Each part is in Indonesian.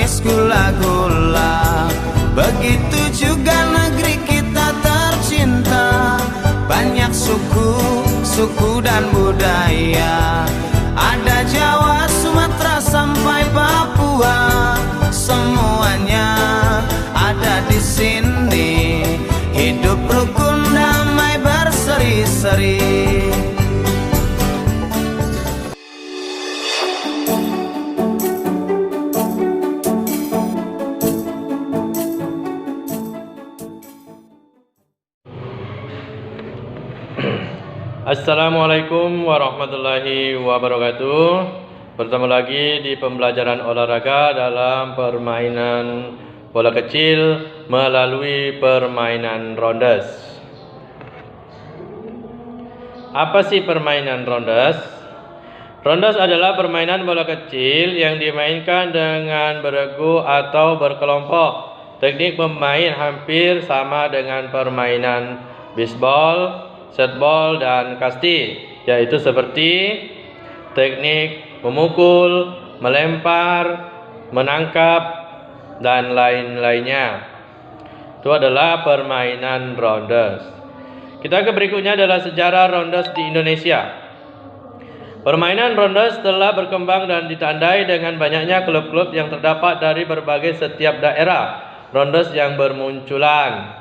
es gula-gula. Begitu juga negeri kita tercinta, banyak suku dan budaya. Ada Jawa, Sumatera sampai Papua, semuanya ada di sini. Hidup rukun damai berseri-seri. Assalamualaikum warahmatullahi wabarakatuh. Bertemu lagi di pembelajaran olahraga dalam permainan bola kecil melalui permainan rondes. Apa sih permainan rondes? Rondes adalah permainan bola kecil yang dimainkan dengan beregu atau berkelompok. Teknik bermain hampir sama dengan permainan bisbol, setbol, dan kasti, yaitu seperti teknik memukul, melempar, menangkap, dan lain-lainnya. Itu adalah permainan rondes. Kita ke berikutnya adalah sejarah rondes di Indonesia. Permainan rondes telah berkembang dan ditandai dengan banyaknya klub-klub yang terdapat dari berbagai setiap daerah rondes yang bermunculan.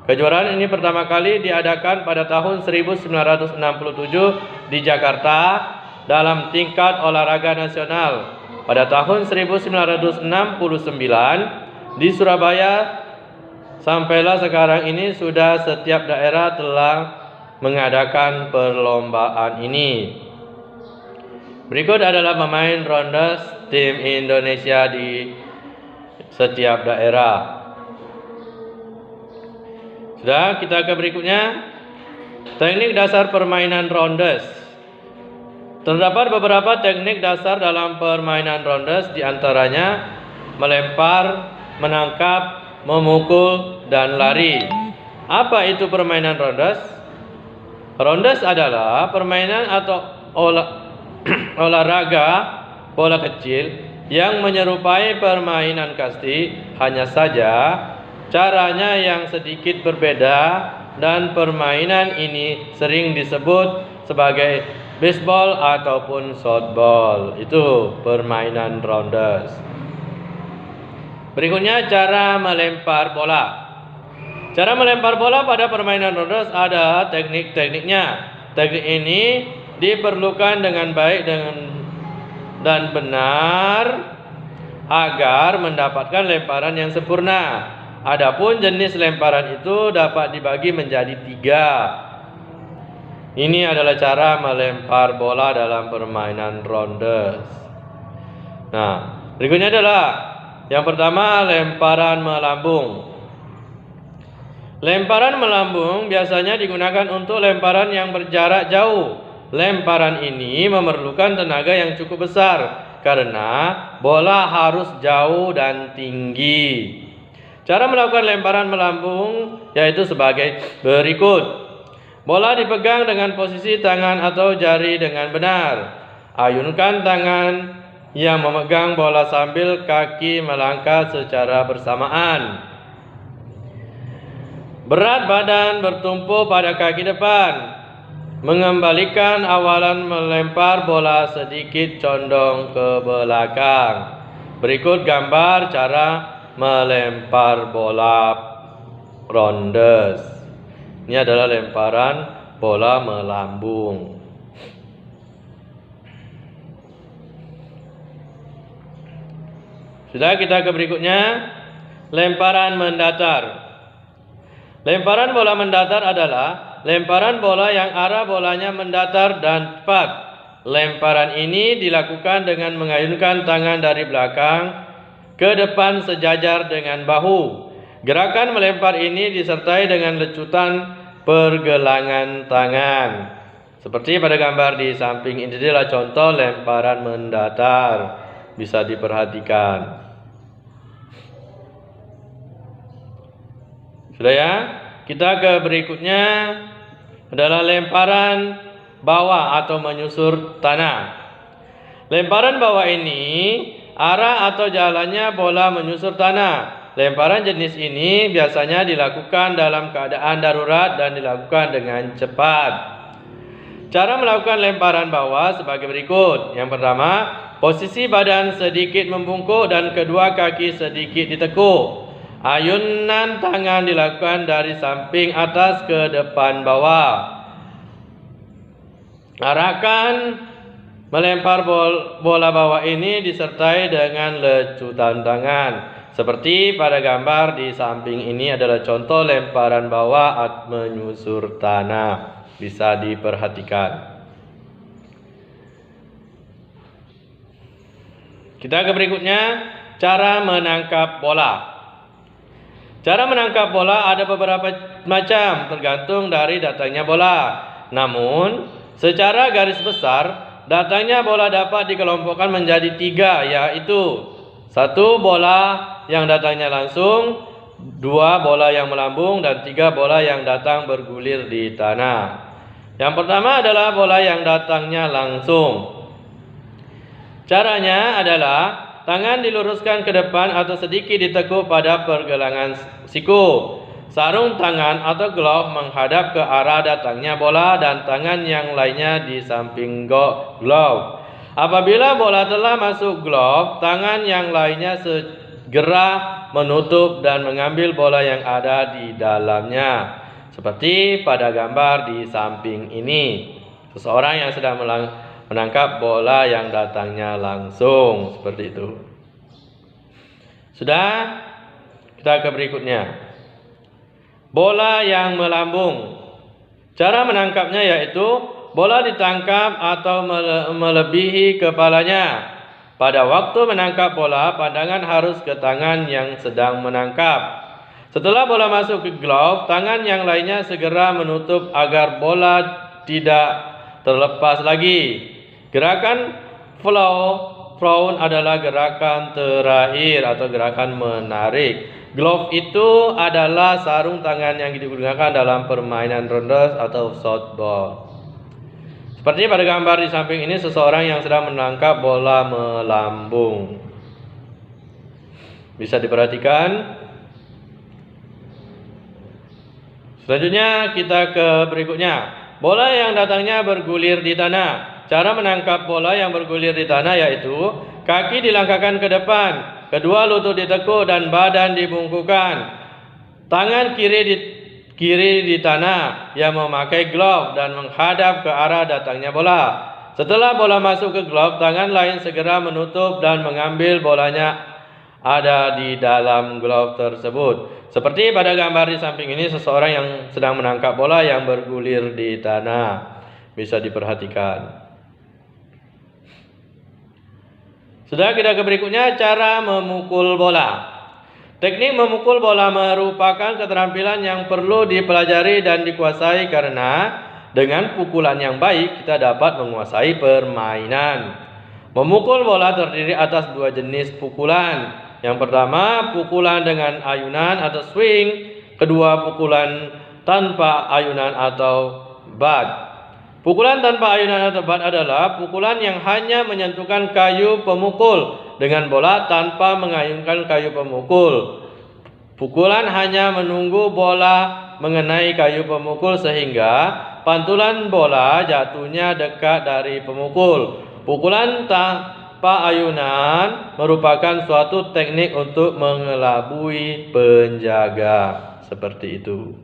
Kejuaraan ini pertama kali diadakan pada tahun 1967 di Jakarta dalam tingkat olahraga nasional. Pada tahun 1969 di Surabaya, sampailah sekarang ini sudah setiap daerah telah mengadakan perlombaan ini. Berikut adalah pemain rondes tim Indonesia di setiap daerah. Sudah, kita ke berikutnya. Teknik dasar permainan rondes. Terdapat beberapa teknik dasar dalam permainan rondes, diantaranya melempar, menangkap, memukul, dan lari. Apa itu permainan rondes? Rondes adalah permainan atau olahraga bola kecil yang menyerupai permainan kasti, hanya saja caranya yang sedikit berbeda, dan permainan ini sering disebut sebagai baseball ataupun softball. Itu permainan rondes. Berikutnya cara melempar bola. Cara melempar bola pada permainan rondes ada teknik-tekniknya. Teknik ini diperlukan dengan baik dan benar agar mendapatkan lemparan yang sempurna. Adapun jenis lemparan itu dapat dibagi menjadi 3. Ini adalah cara melempar bola dalam permainan rondes. Nah, berikutnya adalah yang pertama, lemparan melambung. Lemparan melambung biasanya digunakan untuk lemparan yang berjarak jauh. Lemparan ini memerlukan tenaga yang cukup besar karena bola harus jauh dan tinggi. Cara melakukan lemparan melambung yaitu sebagai berikut. Bola dipegang dengan posisi tangan atau jari dengan benar. Ayunkan tangan yang memegang bola sambil kaki melangkah secara bersamaan. Berat badan bertumpu pada kaki depan. Mengembalikan awalan melempar bola sedikit condong ke belakang. Berikut gambar cara melempar bola rondes. Ini adalah lemparan bola melambung. Sudah, kita ke berikutnya, lemparan mendatar. Lemparan bola mendatar adalah lemparan bola yang arah bolanya mendatar dan tepat. Lemparan ini dilakukan dengan mengayunkan tangan dari belakang ke depan sejajar dengan bahu. Gerakan melempar ini disertai dengan lecutan pergelangan tangan. Seperti pada gambar di samping ini adalah contoh lemparan mendatar. Bisa diperhatikan. Sudah ya? Kita ke berikutnya adalah lemparan bawah atau menyusur tanah. Lemparan bawah ini arah atau jalannya bola menyusur tanah. Lemparan jenis ini biasanya dilakukan dalam keadaan darurat dan dilakukan dengan cepat. Cara melakukan lemparan bawah sebagai berikut. Yang pertama, posisi badan sedikit membungkuk dan kedua kaki sedikit ditekuk. Ayunan tangan dilakukan dari samping atas ke depan bawah. Arahkan melempar bola bawah ini disertai dengan lecutan tangan. Seperti pada gambar di samping ini adalah contoh lemparan bawah menyusur tanah. Bisa diperhatikan. Kita ke berikutnya, cara menangkap bola. Cara menangkap bola ada beberapa macam tergantung dari datangnya bola. Namun, secara garis besar, datangnya bola dapat dikelompokkan menjadi 3, yaitu 1 bola yang datangnya langsung, 2 bola yang melambung, dan 3 bola yang datang bergulir di tanah. Yang pertama adalah bola yang datangnya langsung. Caranya adalah tangan diluruskan ke depan atau sedikit ditekuk pada pergelangan siku. Sarung tangan atau glove menghadap ke arah datangnya bola dan tangan yang lainnya di samping glove. Apabila bola telah masuk glove, tangan yang lainnya segera menutup dan mengambil bola yang ada di dalamnya. Seperti pada gambar di samping ini. Seseorang yang sedang menangkap bola yang datangnya langsung. Seperti itu. Sudah? Kita ke berikutnya. Bola yang melambung. Cara menangkapnya yaitu bola ditangkap atau melebihi kepalanya. Pada waktu menangkap bola, pandangan harus ke tangan yang sedang menangkap. Setelah bola masuk ke glove, tangan yang lainnya segera menutup agar bola tidak terlepas lagi. Gerakan flow adalah gerakan terakhir atau gerakan menarik. Glove itu adalah sarung tangan yang digunakan dalam permainan ronde atau softball. Seperti pada gambar di samping ini, seseorang yang sedang menangkap bola melambung. Bisa diperhatikan. Selanjutnya kita ke berikutnya. Bola yang datangnya bergulir di tanah. Cara menangkap bola yang bergulir di tanah yaitu kaki dilangkahkan ke depan, kedua lutut ditekuk dan badan dibungkukkan. Tangan kiri di tanah yang memakai glove dan menghadap ke arah datangnya bola. Setelah bola masuk ke glove, tangan lain segera menutup dan mengambil bolanya ada di dalam glove tersebut. Seperti pada gambar di samping ini, seseorang yang sedang menangkap bola yang bergulir di tanah. Bisa diperhatikan. Sudah, kita ke berikutnya, cara memukul bola. Teknik memukul bola merupakan keterampilan yang perlu dipelajari dan dikuasai karena dengan pukulan yang baik kita dapat menguasai permainan. Memukul bola terdiri atas 2 jenis pukulan. Yang pertama, pukulan dengan ayunan atau swing. Kedua, pukulan tanpa ayunan atau bat. Pukulan tanpa ayunan atau bat adalah pukulan yang hanya menyentuhkan kayu pemukul dengan bola tanpa mengayunkan kayu pemukul. Pukulan hanya menunggu bola mengenai kayu pemukul sehingga pantulan bola jatuhnya dekat dari pemukul. Pukulan tanpa ayunan merupakan suatu teknik untuk mengelabui penjaga. Seperti itu.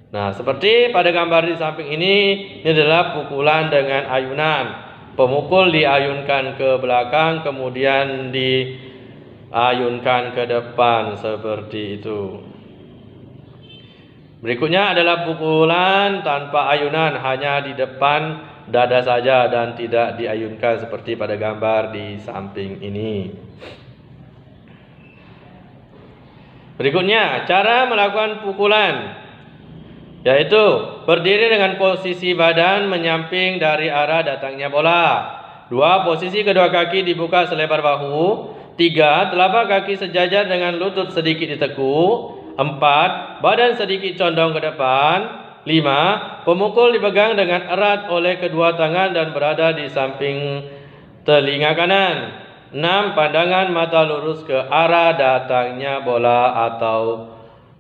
Nah, seperti pada gambar di samping ini adalah pukulan dengan ayunan. Pemukul diayunkan ke belakang, kemudian diayunkan ke depan, seperti itu. Berikutnya adalah pukulan tanpa ayunan, hanya di depan dada saja dan tidak diayunkan seperti pada gambar di samping ini. Berikutnya, cara melakukan pukulan. Yaitu berdiri dengan posisi badan menyamping dari arah datangnya bola. 2. Posisi kedua kaki dibuka selebar bahu. 3. Telapak kaki sejajar dengan lutut sedikit ditekuk. 4. Badan sedikit condong ke depan. 5. Pemukul dipegang dengan erat oleh kedua tangan dan berada di samping telinga kanan. 6. Pandangan mata lurus ke arah datangnya bola atau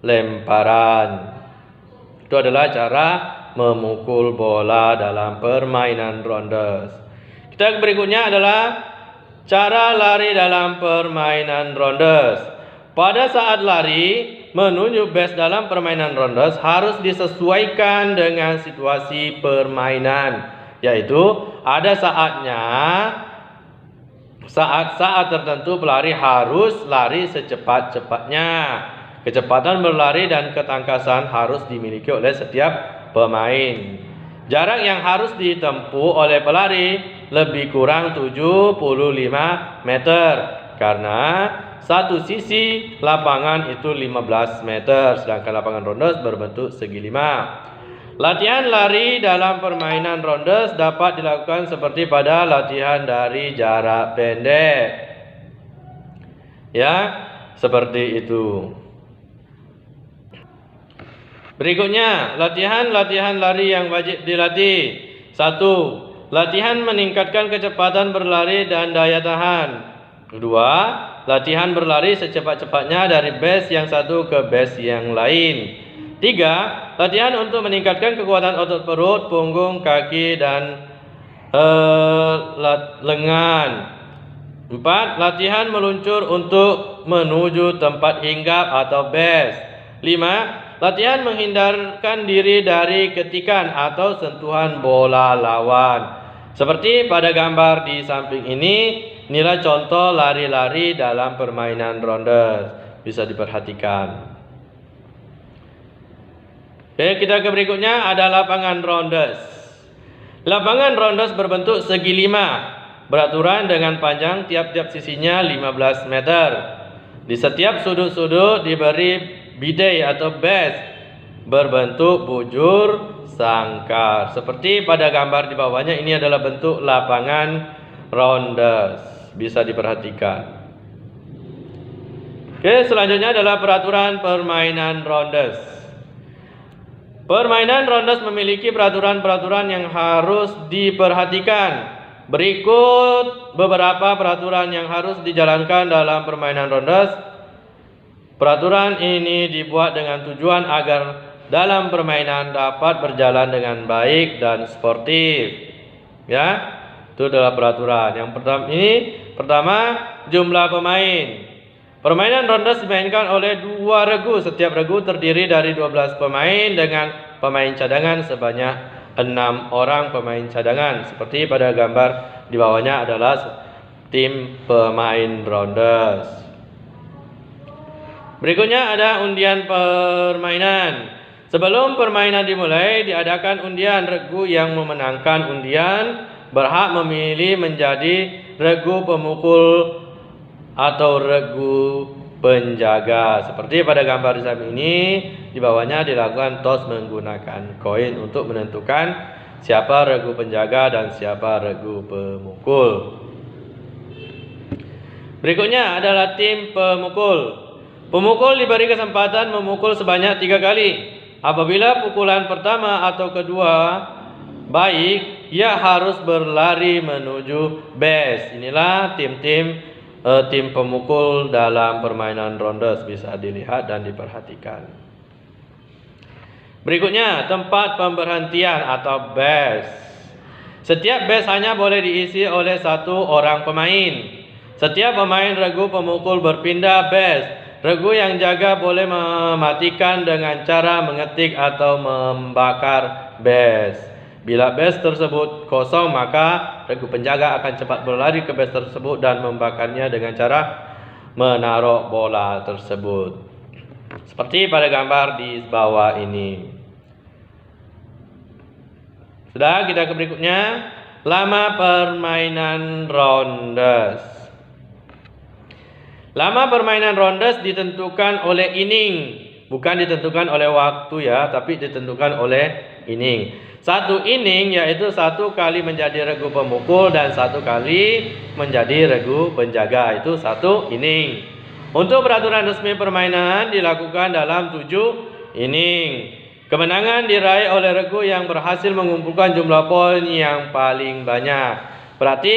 lemparan. Itu adalah cara memukul bola dalam permainan rondes. Kita berikutnya adalah cara lari dalam permainan rondes. Pada saat lari menuju base dalam permainan rondes harus disesuaikan dengan situasi permainan, yaitu ada saatnya saat-saat tertentu pelari harus lari secepat-cepatnya. Kecepatan berlari dan ketangkasan harus dimiliki oleh setiap pemain. Jarak yang harus ditempuh oleh pelari lebih kurang 75 meter karena satu sisi lapangan itu 15 meter, sedangkan lapangan rondes berbentuk segi 5. Latihan lari dalam permainan rondes dapat dilakukan seperti pada latihan dari jarak pendek. Ya, seperti itu. Berikutnya, latihan lari yang wajib dilatih. 1. Latihan meningkatkan kecepatan berlari dan daya tahan. 2. Latihan berlari secepat-cepatnya dari base yang satu ke base yang lain. 3. Latihan untuk meningkatkan kekuatan otot perut, punggung, kaki, dan lengan. 4. Latihan meluncur untuk menuju tempat hinggap atau base. 5. Latihan menghindarkan diri dari ketikan atau sentuhan bola lawan. Seperti pada gambar di samping ini, inilah contoh lari-lari dalam permainan rondes. Bisa diperhatikan. Oke, kita ke berikutnya ada lapangan rondes. Lapangan rondes berbentuk segi 5, beraturan dengan panjang tiap-tiap sisinya 15 meter. Di setiap sudut-sudut diberi bidai atau base berbentuk bujur sangkar. Seperti pada gambar di bawahnya, ini adalah bentuk lapangan rondes. Bisa diperhatikan. Oke, selanjutnya adalah peraturan permainan rondes. Permainan rondes memiliki peraturan-peraturan yang harus diperhatikan. Berikut beberapa peraturan yang harus dijalankan dalam permainan rondes. Peraturan ini dibuat dengan tujuan agar dalam permainan dapat berjalan dengan baik dan sportif. Ya, itu adalah peraturan. Yang pertama, jumlah pemain. Permainan rondes dimainkan oleh 2 regu. Setiap regu terdiri dari 12 pemain dengan pemain cadangan sebanyak 6 orang pemain cadangan. Seperti pada gambar di bawahnya adalah tim pemain rondes. Berikutnya ada undian permainan. Sebelum permainan dimulai, diadakan undian. Regu yang memenangkan undian berhak memilih menjadi regu pemukul atau regu penjaga. Seperti pada gambar di samping ini, di bawahnya dilakukan toss menggunakan koin untuk menentukan siapa regu penjaga dan siapa regu pemukul. Berikutnya adalah tim pemukul. Pemukul diberi kesempatan memukul sebanyak 3 kali. Apabila pukulan pertama atau kedua baik, ia harus berlari menuju base. Inilah tim pemukul dalam permainan rondes, bisa dilihat dan diperhatikan. Berikutnya, tempat pemberhentian atau base. Setiap base hanya boleh diisi oleh 1 orang pemain. Setiap pemain regu pemukul berpindah base. Regu yang jaga boleh mematikan dengan cara mengetik atau membakar base. Bila base tersebut kosong, maka regu penjaga akan cepat berlari ke base tersebut dan membakarnya dengan cara menaruh bola tersebut. Seperti pada gambar di bawah ini. Sudah, kita ke berikutnya. Lama permainan rondes. Lama permainan rondes ditentukan oleh inning. Bukan ditentukan oleh waktu ya, tapi ditentukan oleh inning. 1 inning yaitu 1 kali menjadi regu pemukul dan 1 kali menjadi regu penjaga. Itu 1 inning. Untuk peraturan resmi permainan dilakukan dalam 7 inning. Kemenangan diraih oleh regu yang berhasil mengumpulkan jumlah poin yang paling banyak. Berarti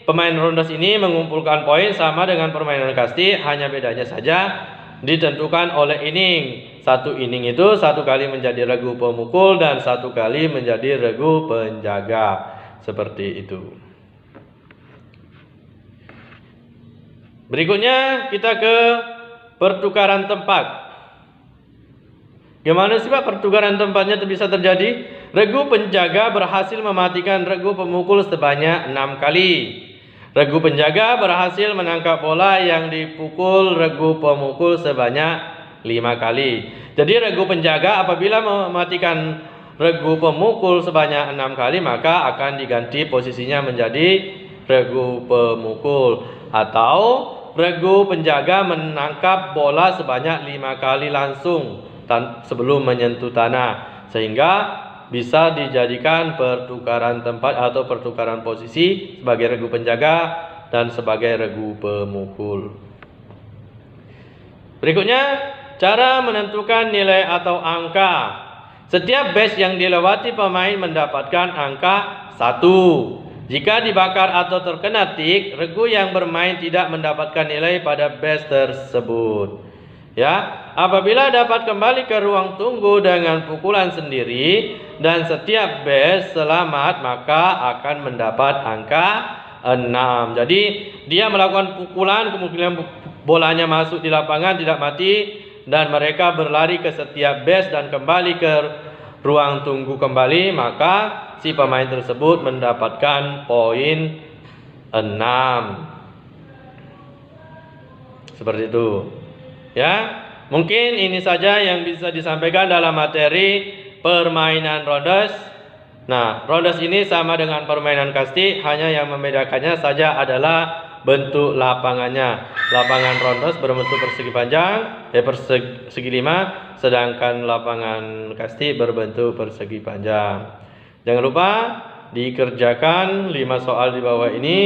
pemain rondes ini mengumpulkan poin sama dengan permainan kasti, hanya bedanya saja ditentukan oleh inning. Satu inning itu satu kali menjadi regu pemukul dan satu kali menjadi regu penjaga. Seperti itu. Berikutnya kita ke pertukaran tempat. Gimana sih Pak pertukaran tempatnya itu bisa terjadi? Regu penjaga berhasil mematikan regu pemukul sebanyak 6 kali. Regu penjaga berhasil menangkap bola yang dipukul regu pemukul sebanyak 5 kali. Jadi regu penjaga apabila mematikan regu pemukul sebanyak 6 kali, maka akan diganti posisinya menjadi regu pemukul. Atau regu penjaga menangkap bola sebanyak 5 kali langsung sebelum menyentuh tanah, sehingga bisa dijadikan pertukaran tempat atau pertukaran posisi sebagai regu penjaga dan sebagai regu pemukul. Berikutnya, cara menentukan nilai atau angka. Setiap base yang dilewati pemain mendapatkan angka 1. Jika dibakar atau terkena tik, regu yang bermain tidak mendapatkan nilai pada base tersebut. Ya, apabila dapat kembali ke ruang tunggu dengan pukulan sendiri dan setiap base selamat, maka akan mendapat angka 6. Jadi dia melakukan pukulan, kemudian bolanya masuk di lapangan tidak mati, dan mereka berlari ke setiap base dan kembali ke ruang tunggu kembali, maka si pemain tersebut mendapatkan poin 6. Seperti itu. Ya, mungkin ini saja yang bisa disampaikan dalam materi permainan rondes. Nah, rondes ini sama dengan permainan kasti, hanya yang membedakannya saja adalah bentuk lapangannya. Lapangan rondes berbentuk persegi panjang, persegi 5, sedangkan lapangan kasti berbentuk persegi panjang. Jangan lupa dikerjakan 5 soal di bawah ini,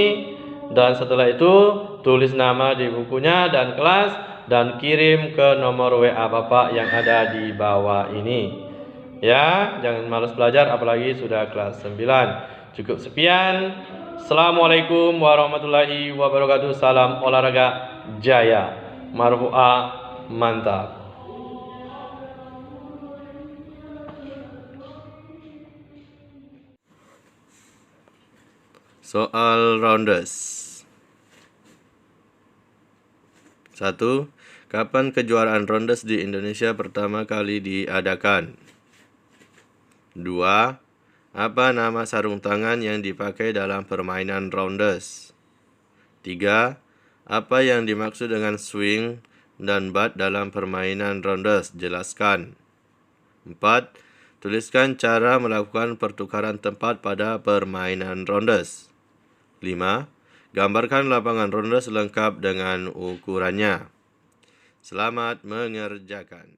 dan setelah itu tulis nama di bukunya dan kelas, dan kirim ke nomor WA Bapak yang ada di bawah ini. Ya, jangan malas belajar apalagi sudah kelas 9. Cukup sekian. Assalamualaikum warahmatullahi wabarakatuh. Salam olahraga jaya. Marfu'ah mantap. Soal rondes. 1. Kapan kejuaraan rondes di Indonesia pertama kali diadakan? 2. Apa nama sarung tangan yang dipakai dalam permainan rondes? 3. Apa yang dimaksud dengan swing dan bat dalam permainan rondes? Jelaskan. 4. Tuliskan cara melakukan pertukaran tempat pada permainan rondes. 5. Gambarkan lapangan rondes lengkap dengan ukurannya. Selamat mengerjakan.